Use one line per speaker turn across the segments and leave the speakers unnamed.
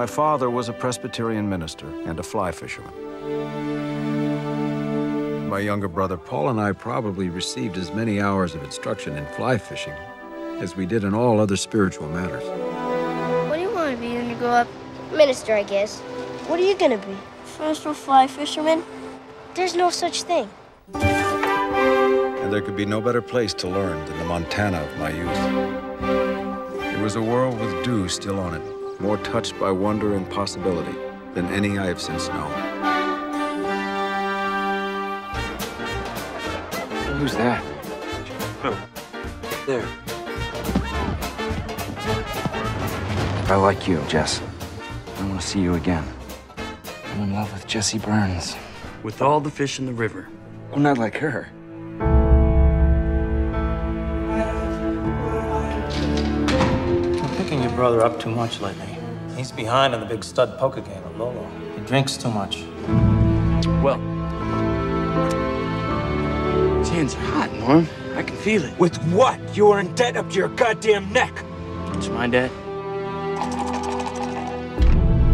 My father was a Presbyterian minister and a fly fisherman. My younger brother Paul and I probably received as many hours of instruction in fly fishing as we did in all other spiritual matters.
What do you want to be when you grow up?
Minister, I guess.
What are you gonna be? Professional fly fisherman?
There's no such thing.
And there could be no better place to learn than the Montana of my youth. It was a world with dew still on it, more touched by wonder and possibility than any I have since known.
Who's that?
Who?
There. I like you, Jess. I want to see you again. I'm in love with Jessie Burns.
With all the fish in the river.
I'm not like her.
I'm picking your brother up too much lately. He's behind on the big stud poker game at Lolo. He drinks too much.
Well, his hands are hot, Norm. I can feel it.
With what? You are in debt up to your goddamn neck.
It's my debt.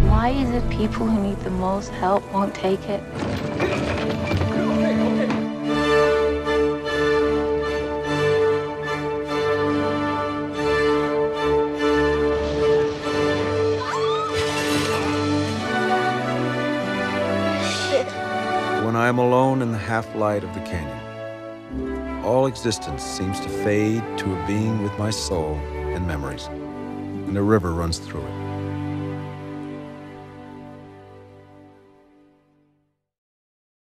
Why is it people who need the most help won't take it?
When I am alone in the half-light of the canyon, all existence seems to fade to a being with my soul and memories, and a river runs through it.